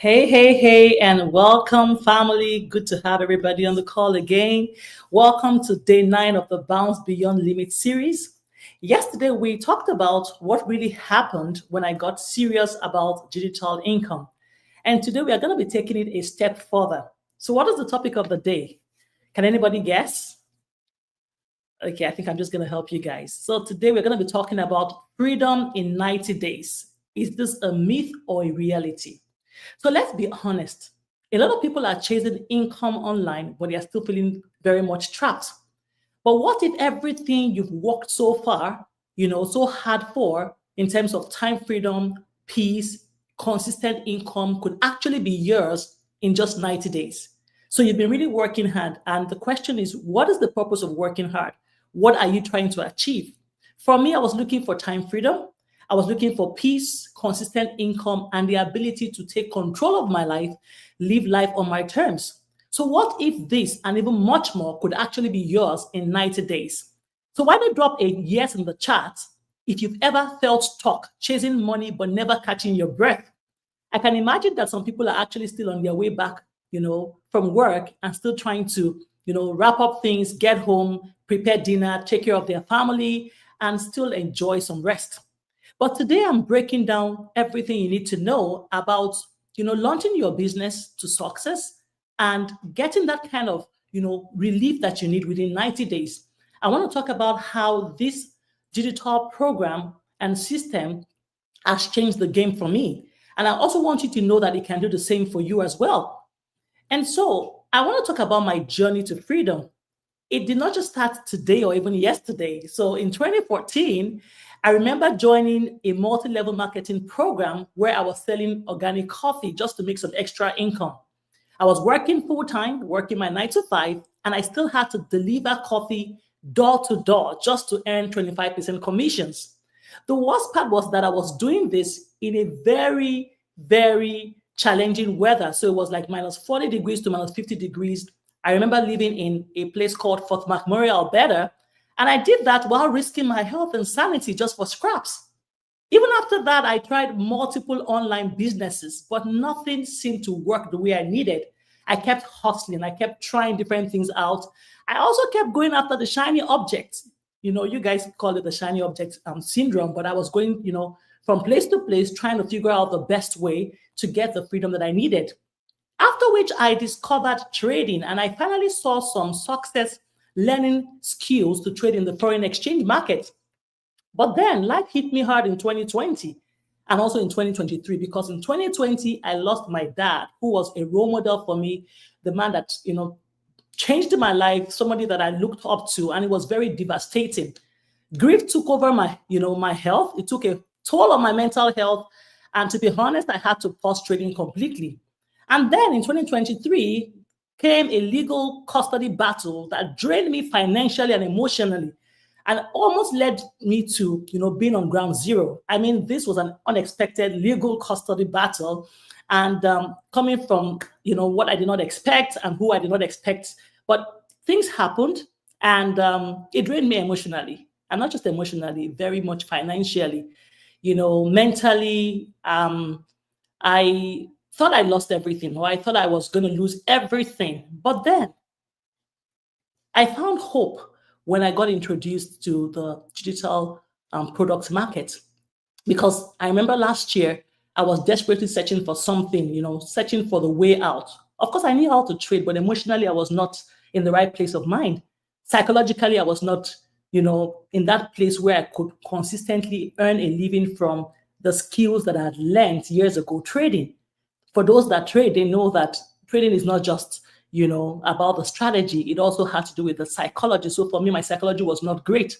Hey, hey, hey, and welcome, family. Good to have everybody on the call again. Welcome to day 9 of the Bounce Beyond Limit series. Yesterday, we talked about what really happened when I got serious about digital income. And today, we are going to be taking it a step further. So, what is the topic of the day? Can anybody guess? Okay, I think I'm just going to help you guys. So, today, we're going to be talking about freedom in 90 days. Is this a myth or a reality? So let's be honest. A lot of people are chasing income online, but they are still feeling very much trapped. But what if everything you've worked so far, so hard for in terms of time freedom, peace, consistent income could actually be yours in just 90 days? So you've been really working hard. And the question is, what is the purpose of working hard? What are you trying to achieve? For me, I was looking for time freedom. I was looking for peace, consistent income, and the ability to take control of my life, live life on my terms. So, what if this and even much more could actually be yours in 90 days? So, why not drop a yes in the chat if you've ever felt stuck chasing money but never catching your breath? I can imagine that some people are actually still on their way back, from work and still trying to, wrap up things, get home, prepare dinner, take care of their family, and still enjoy some rest. But today I'm breaking down everything you need to know about, launching your business to success and getting that kind of, relief that you need within 90 days. I want to talk about how this digital program and system has changed the game for me. And I also want you to know that it can do the same for you as well. And so I want to talk about my journey to freedom. It did not just start today or even yesterday. So in 2014, I remember joining a multi-level marketing program where I was selling organic coffee just to make some extra income. I was working full time, working my 9 to 5, and I still had to deliver coffee door to door just to earn 25% commissions. The worst part was that I was doing this in a very, very challenging weather. So it was like minus 40 degrees to minus 50 degrees. I remember living in a place called Fort McMurray, Alberta, and I did that while risking my health and sanity just for scraps. Even after that, I tried multiple online businesses, but nothing seemed to work the way I needed. I kept hustling, I kept trying different things out. I also kept going after the shiny objects. You guys call it the shiny object syndrome, but I was going, from place to place, trying to figure out the best way to get the freedom that I needed. After which I discovered trading and I finally saw some success learning skills to trade in the foreign exchange market. But then life hit me hard in 2020 and also in 2023 because in 2020 I lost my dad, who was a role model for me, the man that, changed my life, somebody that I looked up to, and it was very devastating. Grief took over my health. It took a toll on my mental health. And to be honest, I had to pause trading completely. And then in 2023 came a legal custody battle that drained me financially and emotionally and almost led me to, being on ground zero. I mean, this was an unexpected legal custody battle and coming from, what I did not expect and who I did not expect. But things happened and it drained me emotionally, and not just emotionally, very much financially, mentally. I thought I lost everything, or I thought I was going to lose everything. But then I found hope when I got introduced to the digital product market. Because I remember last year, I was desperately searching for something, searching for the way out. Of course, I knew how to trade, but emotionally, I was not in the right place of mind. Psychologically, I was not, in that place where I could consistently earn a living from the skills that I had learned years ago trading. For those that trade, they know that trading is not just, about the strategy. It also had to do with the psychology. So for me, my psychology was not great.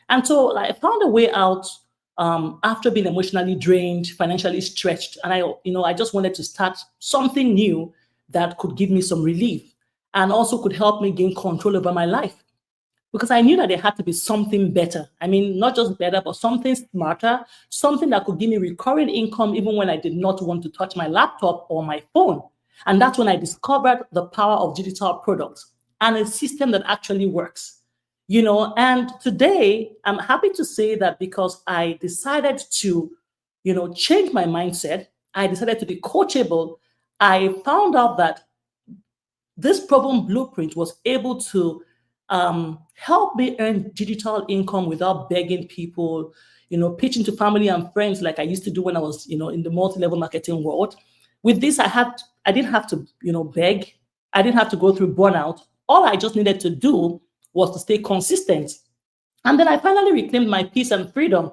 And so like, I found a way out after being emotionally drained, financially stretched. And I just wanted to start something new that could give me some relief and also could help me gain control over my life because I knew that there had to be something better. I mean, not just better, but something smarter, something that could give me recurring income even when I did not want to touch my laptop or my phone. And that's when I discovered the power of digital products and a system that actually works. And today I'm happy to say that because I decided to, change my mindset, I decided to be coachable. I found out that this proven blueprint was able to help me earn digital income without begging people, pitching to family and friends like I used to do when I was, in the multi-level marketing world. With this, I didn't have to, beg. I didn't have to go through burnout. All I just needed to do was to stay consistent. And then I finally reclaimed my peace and freedom,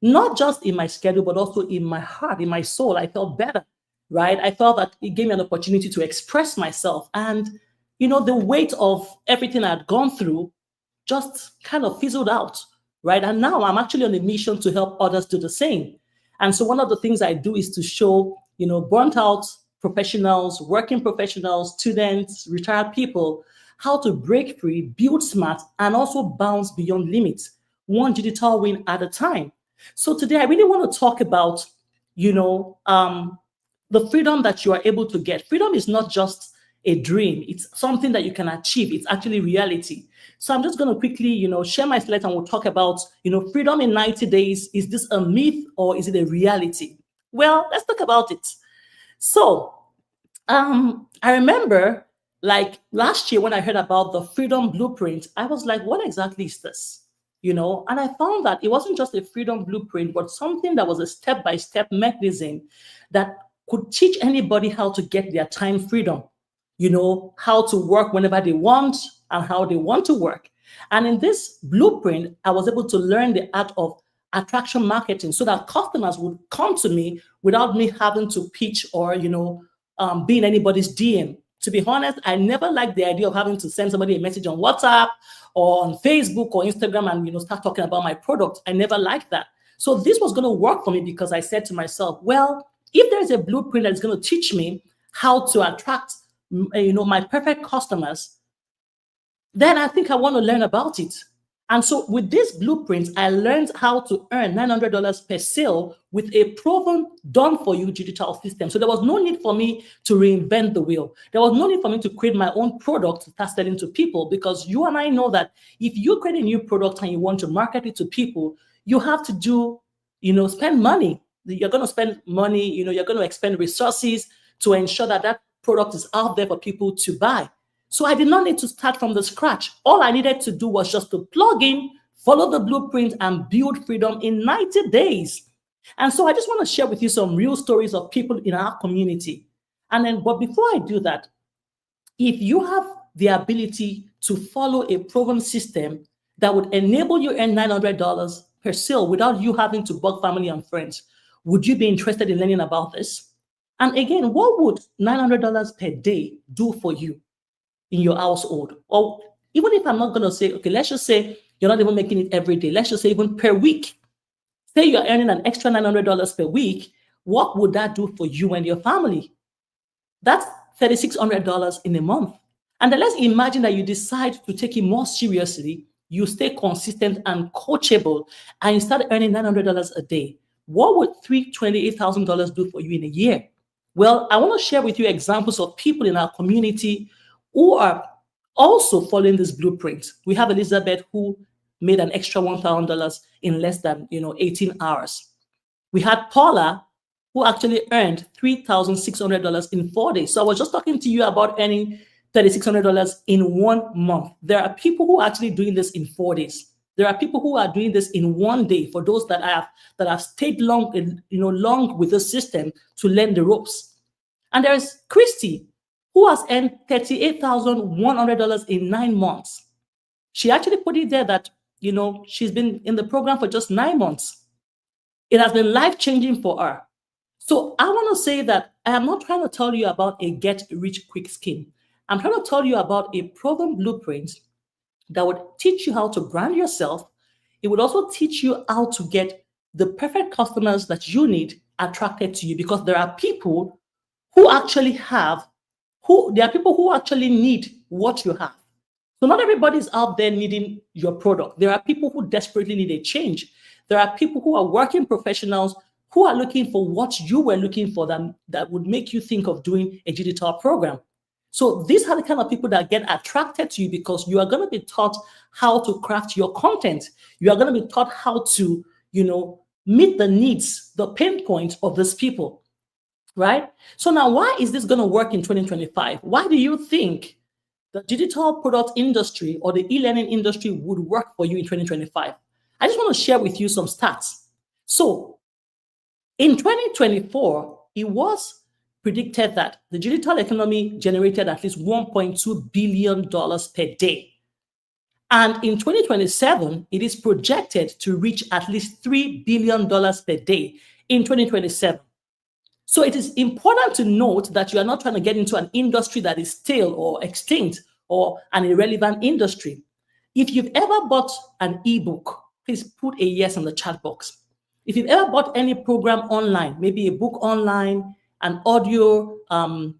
not just in my schedule, but also in my heart, in my soul. I felt better, right? I felt that it gave me an opportunity to express myself. And, the weight of everything I'd gone through just kind of fizzled out, right? And now I'm actually on a mission to help others do the same. And so one of the things I do is to show, burnt out professionals, working professionals, students, retired people, how to break free, build smart, and also bounce beyond limits, one digital win at a time. So today I really want to talk about, you know, um, the freedom that you are able to get. Freedom is not just a dream. It's something that you can achieve. It's actually reality. So I'm just going to quickly, share my slides and we'll talk about, freedom in 90 days. Is this a myth or is it a reality? Well, let's talk about it. So I remember like last year when I heard about the freedom blueprint, I was like, what exactly is this? And I found that it wasn't just a freedom blueprint, but something that was a step-by-step mechanism that could teach anybody how to get their time freedom, how to work whenever they want and how they want to work. And in this blueprint, I was able to learn the art of attraction marketing so that customers would come to me without me having to pitch or, be in anybody's DM. To be honest, I never liked the idea of having to send somebody a message on WhatsApp or on Facebook or Instagram and, start talking about my product. I never liked that. So this was going to work for me because I said to myself, well, if there's a blueprint that's going to teach me how to attract, my perfect customers, then I think I want to learn about it. And so with this blueprint, I learned how to earn $900 per sale with a proven done for you digital system. So there was no need for me to reinvent the wheel. There was no need for me to create my own product to start selling to people, because you and I know that if you create a new product and you want to market it to people, you have to do, spend money. You're going to spend money, you're going to expend resources to ensure that that product is out there for people to buy. So I did not need to start from the scratch. All I needed to do was just to plug in, follow the blueprint, and build freedom in 90 days. And so I just want to share with you some real stories of people in our community. But before I do that, if you have the ability to follow a proven system that would enable you earn $900 per sale without you having to bug family and friends, would you be interested in learning about this? And again, what would $900 per day do for you in your household? Or even if I'm not going to say, okay, let's just say you're not even making it every day. Let's just say even per week. Say you're earning an extra $900 per week. What would that do for you and your family? That's $3,600 in a month. And then let's imagine that you decide to take it more seriously. You stay consistent and coachable, and you start earning $900 a day. What would $328,000 do for you in a year? Well, I want to share with you examples of people in our community who are also following this blueprint. We have Elizabeth, who made an extra $1,000 in less than 18 hours. We had Paula, who actually earned $3,600 in 4 days. So I was just talking to you about earning $3,600 in 1 month. There are people who are actually doing this in 4 days. There are people who are doing this in 1 day. For those that have stayed long with the system to learn the ropes. And there's Christy, who has earned $38,100 in 9 months. She actually put it there that, she's been in the program for just 9 months. It has been life-changing for her. So I want to say that I am not trying to tell you about a get-rich-quick scheme. I'm trying to tell you about a proven blueprint that would teach you how to brand yourself. It would also teach you how to get the perfect customers that you need attracted to you, because there are people who actually need what you have. So not everybody is out there needing your product. There are people who desperately need a change. There are people who are working professionals who are looking for what you were looking for, that would make you think of doing a digital program. So these are the kind of people that get attracted to you, because you are going to be taught how to craft your content. You are going to be taught how to, meet the needs, the pain points of these people. right? So now, why is this going to work in 2025? Why do you think the digital product industry or the e-learning industry would work for you in 2025? I just want to share with you some stats. So in 2024, it was predicted that the digital economy generated at least $1.2 billion per day. And in 2027, it is projected to reach at least $3 billion per day in 2027. So it is important to note that you are not trying to get into an industry that is stale or extinct or an irrelevant industry. If you've ever bought an ebook, please put a yes in the chat box. If you've ever bought any program online, maybe a book online, an audio, an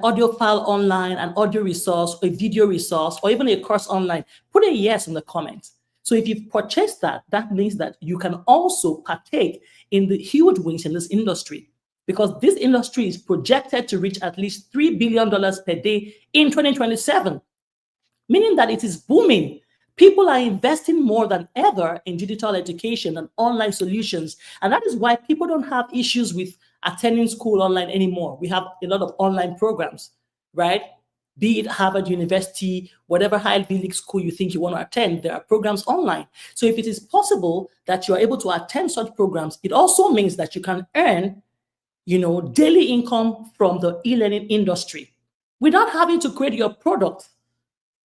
audio file online, an audio resource, a video resource, or even a course online, put a yes in the comments. So if you've purchased that, that means that you can also partake in the huge wins in this industry, because this industry is projected to reach at least $3 billion per day in 2027, meaning that it is booming. People are investing more than ever in digital education and online solutions. And that is why people don't have issues with attending school online anymore. We have a lot of online programs, right? Be it Harvard University, whatever Ivy League school you think you want to attend, there are programs online. So if it is possible that you are able to attend such programs, it also means that you can earn, daily income from the e-learning industry without having to create your product.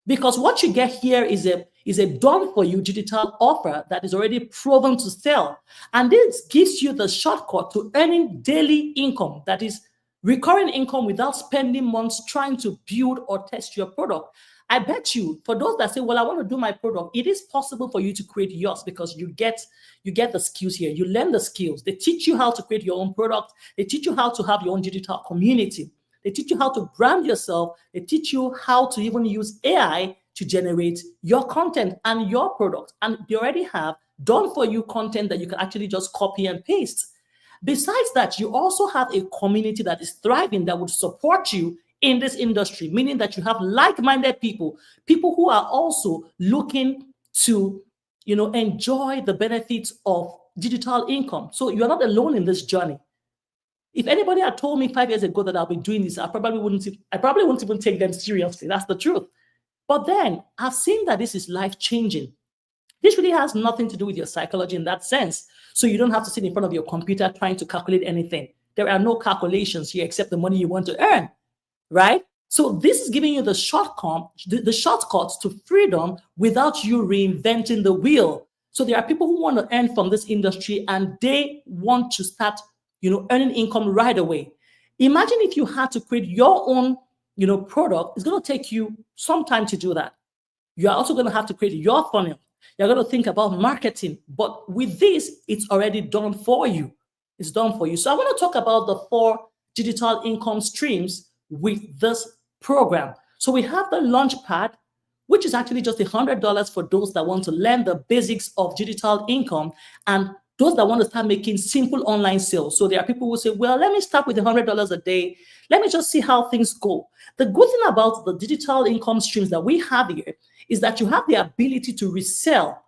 Because what you get here is a done-for-you digital offer that is already proven to sell. And this gives you the shortcut to earning daily income, that is recurring income, without spending months trying to build or test your product. I bet you, for those that say, well, I want to do my product, it is possible for you to create yours, because you get the skills here. You learn the skills. They teach you how to create your own product. They teach you how to have your own digital community. They teach you how to brand yourself. They teach you how to even use AI to generate your content and your product. And they already have done for you content that you can actually just copy and paste. Besides that, you also have a community that is thriving, that would support you in this industry, meaning that you have like-minded people who are also looking to, enjoy the benefits of digital income. So you're not alone in this journey. If anybody had told me 5 years ago that I'll be doing this, I probably wouldn't even take them seriously. That's the truth. But then I've seen that this is life-changing. This really has nothing to do with your psychology in that sense. So you don't have to sit in front of your computer trying to calculate anything. There are no calculations here except the money you want to earn, right? So this is giving you the shortcuts to freedom without you reinventing the wheel. So there are people who want to earn from this industry, and they want to start earning income right away. Imagine if you had to create your own, product. It's going to take you some time to do that. You're also going to have to create your funnel. You're going to think about marketing. But with this, it's already done for you. It's done for you. So I want to talk about the 4 digital income streams with this program. So we have the Launchpad, which is actually just $100 for those that want to learn the basics of digital income, and those that want to start making simple online sales. So there are people who say, well, let me start with $100 a day. Let me just see how things go. The good thing about the digital income streams that we have here is that you have the ability to resell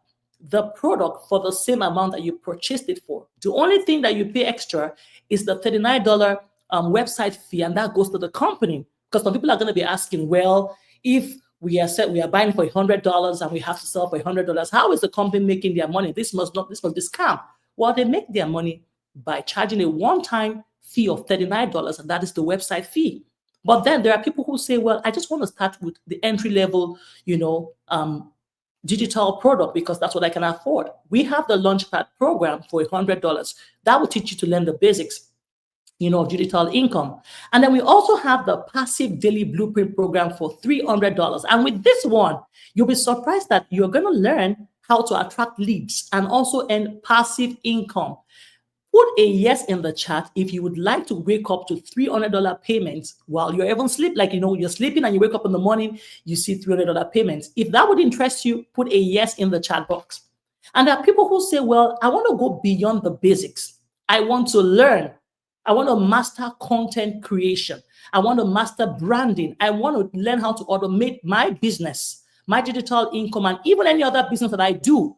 the product for the same amount that you purchased it for. The only thing that you pay extra is the $39 website fee, and that goes to the company. Because some people are going to be asking, well, if we are buying for $100 and we have to sell for $100, how is the company making their money? This must be scam. Well, they make their money by charging a one-time fee of $39, and that is the website fee. But then there are people who say, well, I just want to start with the entry-level, digital product because that's what I can afford. We have the Launchpad program for $100. That will teach you to learn the basics, of digital income. And then we also have the Passive Daily Blueprint program for $300. And with this one, you'll be surprised that you're going to learn how to attract leads and also earn passive income. Put a yes in the chat if you would like to wake up to $300 payments while you're even sleep. Like, you're sleeping and you wake up in the morning, you see $300 payments. If that would interest you, put a yes in the chat box. And there are people who say, well, I want to go beyond the basics. I want to learn. I want to master content creation. I want to master branding. I want to learn how to automate my business, my digital income, and even any other business that I do.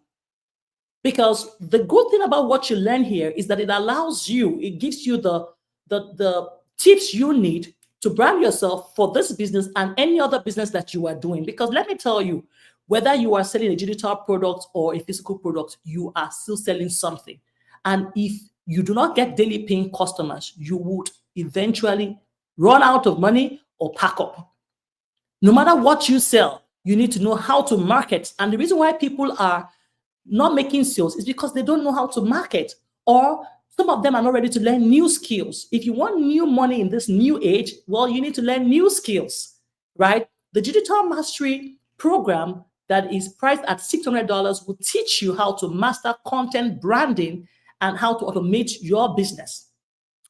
Because the good thing about what you learn here is that it gives you the the tips you need to brand yourself for this business and any other business that you are doing. Because let me tell you, whether you are selling a digital product or a physical product, you are still selling something. And if you do not get daily paying customers, you would eventually run out of money or pack up. No matter what you sell, you need to know how to market. And the reason why people are not making sales is because they don't know how to market, or some of them are not ready to learn new skills. If you want new money in this new age, well, you need to learn new skills, right? The digital mastery program that is priced at $600 will teach you how to master content branding and how to automate your business.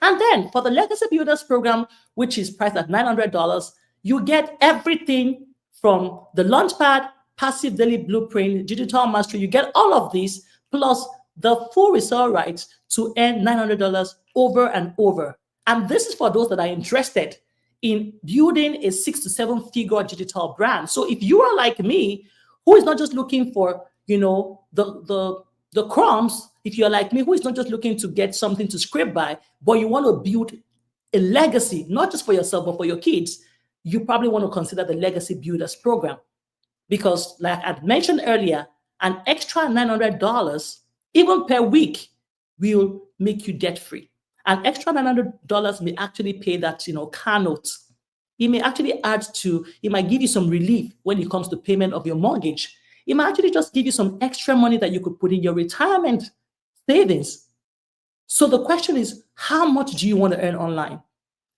And then for the Legacy Builders program, which is priced at $900, you get everything from the Launchpad, Passive Daily Blueprint, Digital Mastery. You get all of these plus the full resale rights to earn $900 over and over. And this is for those that are interested in building a 6 to 7 figure digital brand. So if you are like me, who is not just looking for, the crumbs, if you're like me, who is not just looking to get something to scrape by, but you want to build a legacy, not just for yourself, but for your kids, you probably want to consider the Legacy Builders program. Because like I mentioned earlier, an extra $900, even per week, will make you debt free. An extra $900 may actually pay that, car note. It may actually it might give you some relief when it comes to payment of your mortgage. It might actually just give you some extra money that you could put in your retirement savings. So the question is, how much do you want to earn online?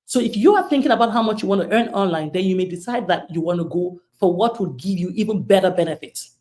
So if you are thinking about how much you want to earn online, then you may decide that you want to go for what would give you even better benefits,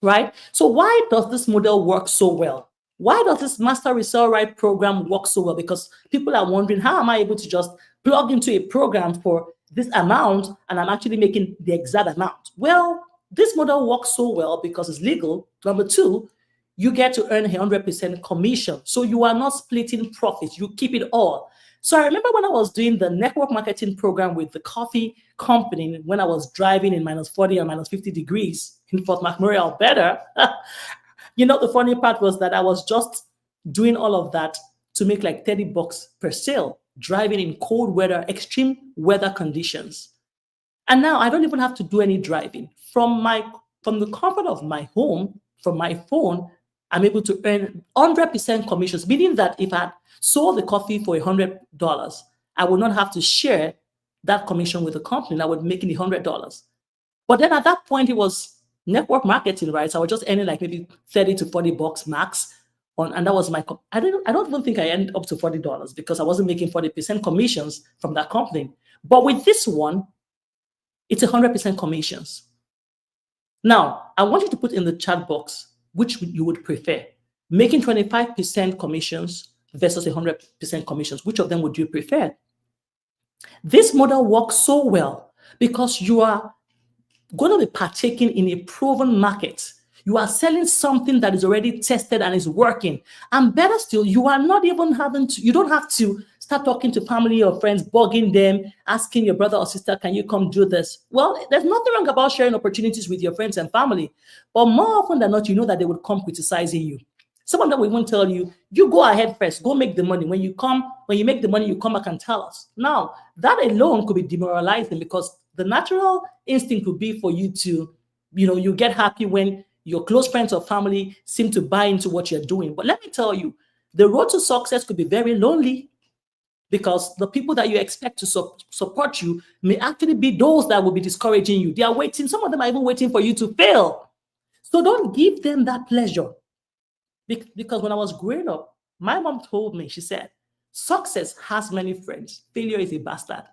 right? So why does this model work so well? Why does this Master Resale Right program work so well? Because people are wondering, how am I able to just plug into a program for this amount and I'm actually making the exact amount? Well, this model works so well because it's legal. Number two, you get to earn 100% commission. So you are not splitting profits. You keep it all. So I remember when I was doing the network marketing program with the coffee company, when I was driving in -40 or -50 degrees in Fort McMurray, Alberta, the funny part was that I was just doing all of that to make like $30 per sale, driving in cold weather, extreme weather conditions. And now I don't even have to do any driving. From the comfort of my home, from my phone, I'm able to earn 100% commissions, meaning that if I sold the coffee for $100, I would not have to share that commission with the company. I would be making $100. But then at that point, it was network marketing, right? So I was just earning like maybe $30 to $40 max. And that was I don't even think I earned up to $40 because I wasn't making 40% commissions from that company. But with this one, it's 100% commissions. Now, I want you to put in the chat box which you would prefer, making 25% commissions versus 100% commissions. Which of them would you prefer? This model works so well because you are going to be partaking in a proven market. You are selling something that is already tested and is working. And better still, you are not even you don't have to start talking to family or friends, bugging them, asking your brother or sister, can you come do this? Well, there's nothing wrong about sharing opportunities with your friends and family. But more often than not, you know that they would come criticizing you. Some of them will even tell you, you go ahead first, go make the money. When you make the money, you come back and tell us. Now, that alone could be demoralizing because the natural instinct would be for you to, you get happy when your close friends or family seem to buy into what you're doing. But let me tell you, the road to success could be very lonely because the people that you expect to support you may actually be those that will be discouraging you. They are waiting. Some of them are even waiting for you to fail. So don't give them that pleasure. Because when I was growing up, my mom told me, she said, success has many friends. Failure is a bastard.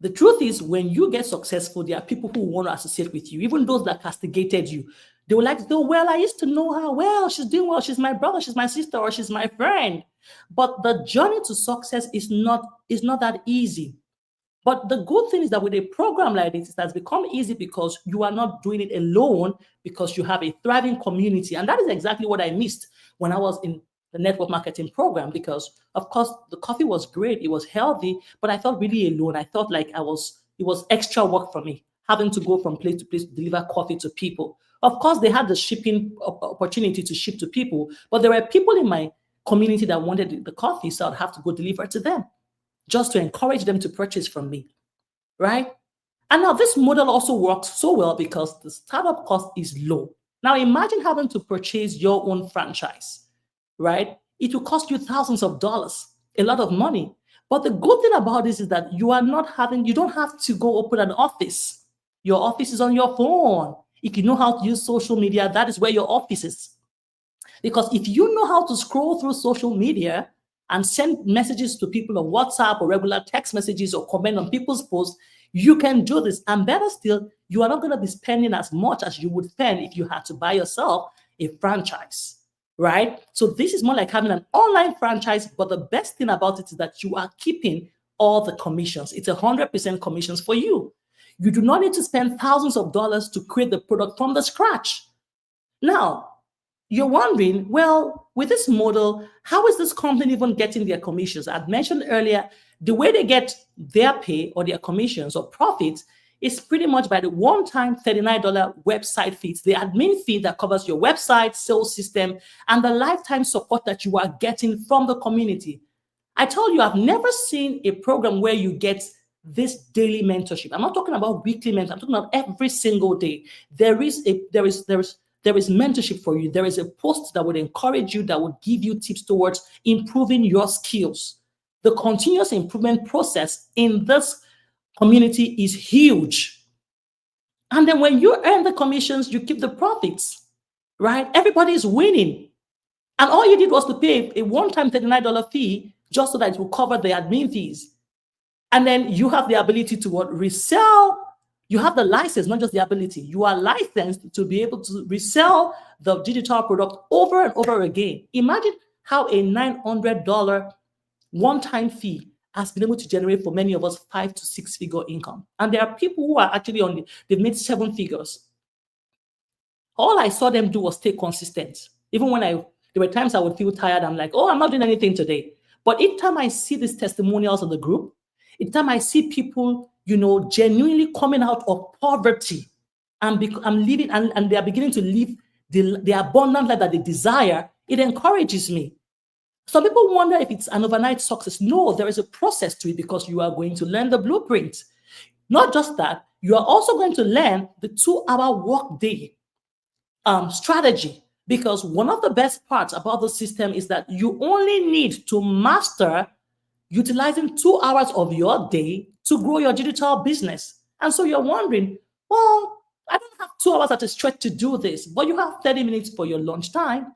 The truth is, when you get successful, there are people who want to associate with you, even those that castigated you. They will like, oh, well, I used to know her. Well, she's doing well. She's my brother. She's my sister, or she's my friend. But the journey to success is not that easy. But the good thing is that with a program like this, it has become easy because you are not doing it alone, because you have a thriving community. And that is exactly what I missed when I was in the network marketing program, because of course the coffee was great, it was healthy, but I felt really alone. I felt like it was extra work for me, having to go from place to place to deliver coffee to people. Of course, they had the shipping opportunity to ship to people, but there were people in my community that wanted the coffee, so I'd have to go deliver to them just to encourage them to purchase from me, right? And now this model also works so well because the startup cost is low. Now imagine having to purchase your own franchise, right? It will cost you thousands of dollars, a lot of money. But the good thing about this is that you don't have to go open an office. Your office is on your phone. If you know how to use social media, that is where your office is. Because if you know how to scroll through social media and send messages to people on WhatsApp or regular text messages or comment on people's posts, you can do this. And better still, you are not going to be spending as much as you would spend if you had to buy yourself a franchise, right? So this is more like having an online franchise, but the best thing about it is that you are keeping all the commissions. It's 100% commissions for you. You do not need to spend thousands of dollars to create the product from the scratch. Now, you're wondering, well, with this model, how is this company even getting their commissions? I'd mentioned earlier, the way they get their pay or their commissions or profits is pretty much by the one-time $39 website fees, the admin fee that covers your website, sales system, and the lifetime support that you are getting from the community. I told you, I've never seen a program where you get this daily mentorship. I'm not talking about weekly mentorship. I'm talking about every single day. There is mentorship for you. There is a post that would encourage you, that would give you tips towards improving your skills. The continuous improvement process in this community is huge. And then when you earn the commissions, you keep the profits, right? Everybody is winning. And all you did was to pay a one-time $39 fee just so that it will cover the admin fees. And then you have the ability to what? Resell. You have the license, not just the ability. You are licensed to be able to resell the digital product over and over again. Imagine how a $900 one-time fee has been able to generate for many of us 5 to 6 figure income. And there are people who are actually they've made 7 figures. All I saw them do was stay consistent. Even when there were times I would feel tired, I'm like, oh, I'm not doing anything today. But each time I see these testimonials in the group, each time I see people, genuinely coming out of poverty and living, and they are beginning to live the abundant life that they desire, it encourages me. Some people wonder if it's an overnight success. No, there is a process to it because you are going to learn the blueprint. Not just that, you are also going to learn the 2-hour workday strategy, because one of the best parts about the system is that you only need to master utilizing 2 hours of your day to grow your digital business. And so you're wondering, well, I don't have 2 hours at a stretch to do this, but you have 30 minutes for your lunchtime.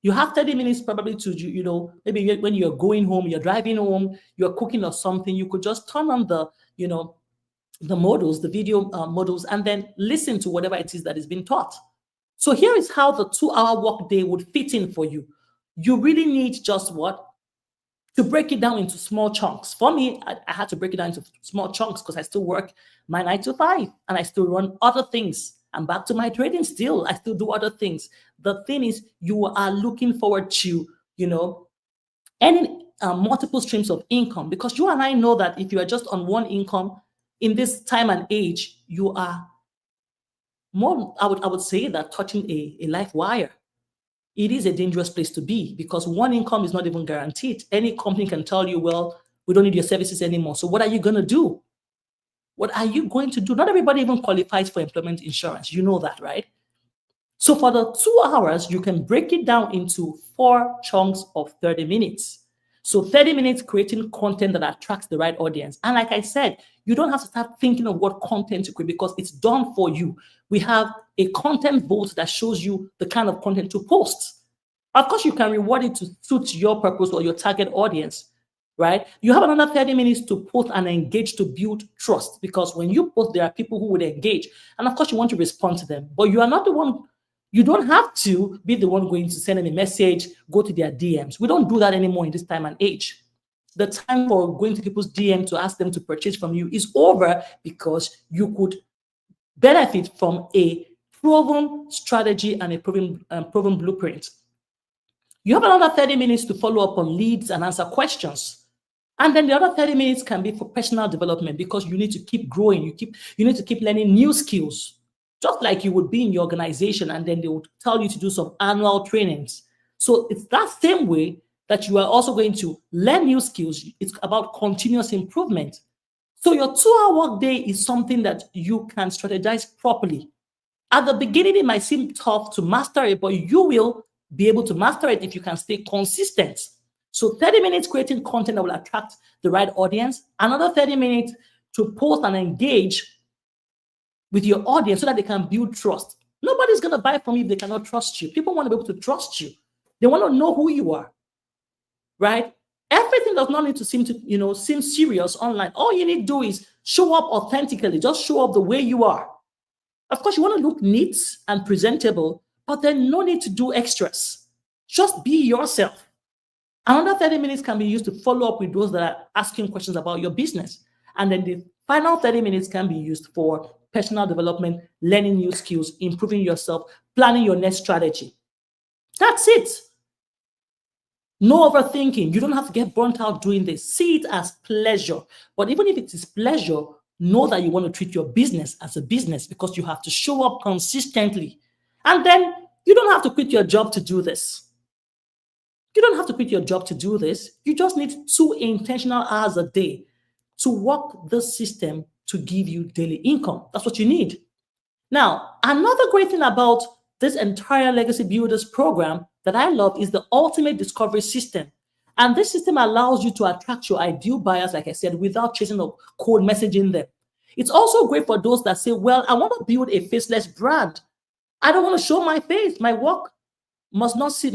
You have 30 minutes probably to, maybe when you're going home, you're driving home, you're cooking or something, you could just turn on the models, the video models, and then listen to whatever it is that is being taught. So here is how the 2-hour workday would fit in for you. You really need just what? To break it down into small chunks. For me, I had to break it down into small chunks because I still work my 9 to 5 and I still run other things. I'm back to my trading still. I still do other things. The thing is, you are looking forward to, earning multiple streams of income, because you and I know that if you are just on one income in this time and age, you are more, I would say that touching a life wire. It is a dangerous place to be because one income is not even guaranteed. Any company can tell you, well, we don't need your services anymore. So what are you going to do? What are you going to do? Not everybody even qualifies for employment insurance. You know that, right? So for the 2 hours, you can break it down into 4 chunks of 30 minutes. So 30 minutes creating content that attracts the right audience. And like I said, you don't have to start thinking of what content to create because it's done for you. We have a content vault that shows you the kind of content to post. Of course, you can reward it to suit your purpose or your target audience, right? You have another 30 minutes to post and engage to build trust, because when you post, there are people who would engage. And of course, you want to respond to them, but you are not the one. You don't have to be the one going to send them a message, go to their DMs. We don't do that anymore in this time and age. The time for going to people's DM to ask them to purchase from you is over, because you could benefit from a proven strategy and a proven blueprint. You have another 30 minutes to follow up on leads and answer questions. And then the other 30 minutes can be for personal development, because you need to keep growing. You need to keep learning new skills, just like you would be in your organization and then they would tell you to do some annual trainings. So it's that same way that you are also going to learn new skills. It's about continuous improvement. So your 2-hour workday is something that you can strategize properly. At the beginning, it might seem tough to master it, but you will be able to master it if you can stay consistent. So 30 minutes creating content that will attract the right audience, another 30 minutes to post and engage with your audience so that they can build trust. Nobody's going to buy from you if they cannot trust you. People want to be able to trust you. They want to know who you are, right? Everything does not need to seem serious online. All you need to do is show up authentically. Just show up the way you are. Of course, you want to look neat and presentable, but then no need to do extras. Just be yourself. Another 30 minutes can be used to follow up with those that are asking questions about your business. And then the final 30 minutes can be used for personal development, learning new skills, improving yourself, planning your next strategy. That's it. No overthinking. You don't have to get burnt out doing this. See it as pleasure. But even if it is pleasure, know that you want to treat your business as a business because you have to show up consistently. And then you don't have to quit your job to do this. You don't have to quit your job to do this. You just need 2 intentional hours a day to work the system to give you daily income. That's what you need. Now, another great thing about this entire Legacy Builders program that I love is the ultimate discovery system. And this system allows you to attract your ideal buyers, like I said, without chasing a cold message in them. It's also great for those that say, well, I want to build a faceless brand. I don't want to show my face. My job must not see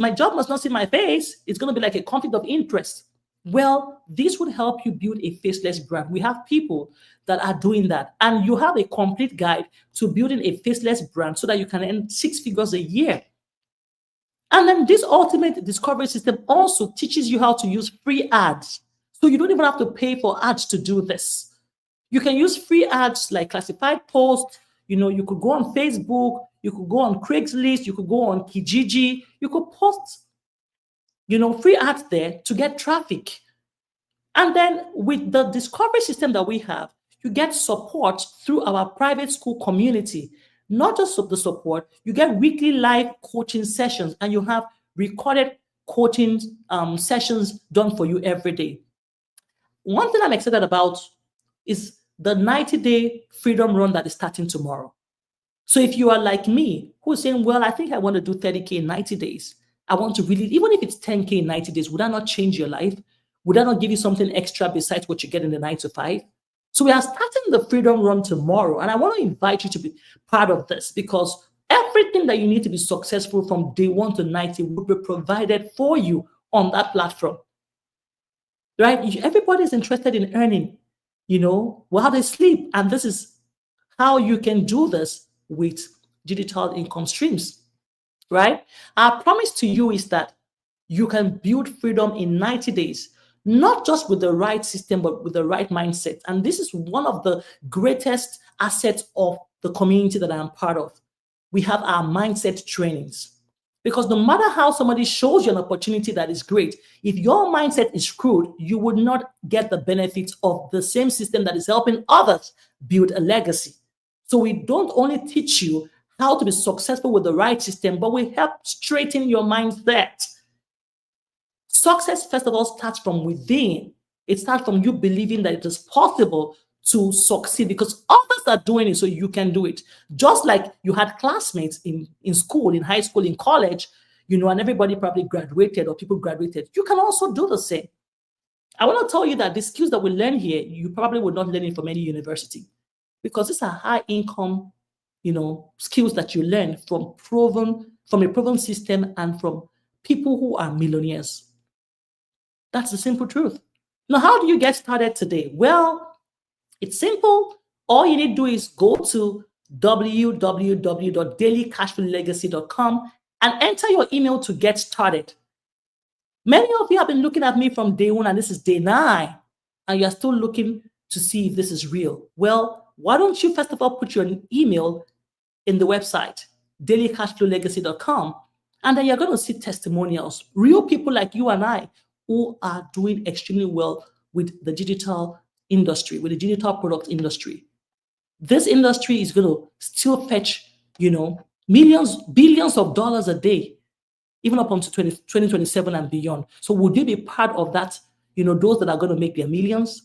my face. It's going to be like a conflict of interest. Well, this would help you build a faceless brand. We have people that are doing that. And you have a complete guide to building a faceless brand so that you can earn 6 figures a year. And then this ultimate discovery system also teaches you how to use free ads. So you don't even have to pay for ads to do this. You can use free ads like classified posts. You could go on Facebook, you could go on Craigslist, you could go on Kijiji, you could post, free ads there to get traffic. And then with the discovery system that we have, you get support through our private school community. Not just the support, you get weekly live coaching sessions and you have recorded coaching sessions done for you every day. One thing I'm excited about is the 90-day freedom run that is starting tomorrow. So if you are like me, who's saying, well, I think I want to do 30K in 90 days. I want to really, even if it's 10K in 90 days, would that not change your life? Would that not give you something extra besides what you get in the 9 to 5? So we are starting the freedom run tomorrow. And I want to invite you to be part of this because everything that you need to be successful from day 1 to 90 will be provided for you on that platform. Right? Everybody is interested in earning, while they sleep. And this is how you can do this with digital income streams, right? Our promise to you is that you can build freedom in 90 days, not just with the right system, but with the right mindset. And this is one of the greatest assets of the community that I am part of. We have our mindset trainings. Because no matter how somebody shows you an opportunity that is great, if your mindset is screwed, you would not get the benefits of the same system that is helping others build a legacy. So we don't only teach you how to be successful with the right system, but we help straighten your mindset. Success, first of all, starts from within. It starts from you believing that it is possible to succeed because others are doing it, so you can do it. Just like you had classmates in school, in high school, in college, and everybody probably graduated or people graduated. You can also do the same. I want to tell you that the skills that we learn here, you probably would not learn it from any university because these are high income, skills that you learn from a proven system and from people who are millionaires. That's the simple truth. Now, how do you get started today? Well, it's simple. All you need to do is go to www.dailycashflowlegacy.com and enter your email to get started. Many of you have been looking at me from day 1, and this is day 9, and you're still looking to see if this is real. Well, why don't you first of all put your email in the website, dailycashflowlegacy.com, and then you're going to see testimonials, real people like you and I who are doing extremely well with the digital industry, with the digital product industry. This industry is going to still fetch, millions, billions of dollars a day even up until 2027 and beyond. So would you be part of that, those that are going to make their millions?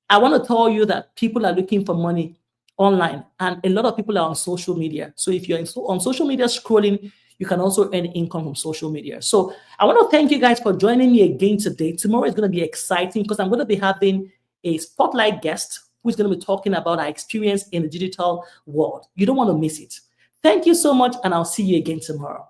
I want to tell you that people are looking for money online, and a lot of people are on social media. So if you're on social media scrolling, you can also earn income from social media. So I want to thank you guys for joining me again today. Tomorrow is going to be exciting because I'm going to be having a spotlight guest who's going to be talking about our experience in the digital world. You don't want to miss it. Thank you so much, and I'll see you again tomorrow.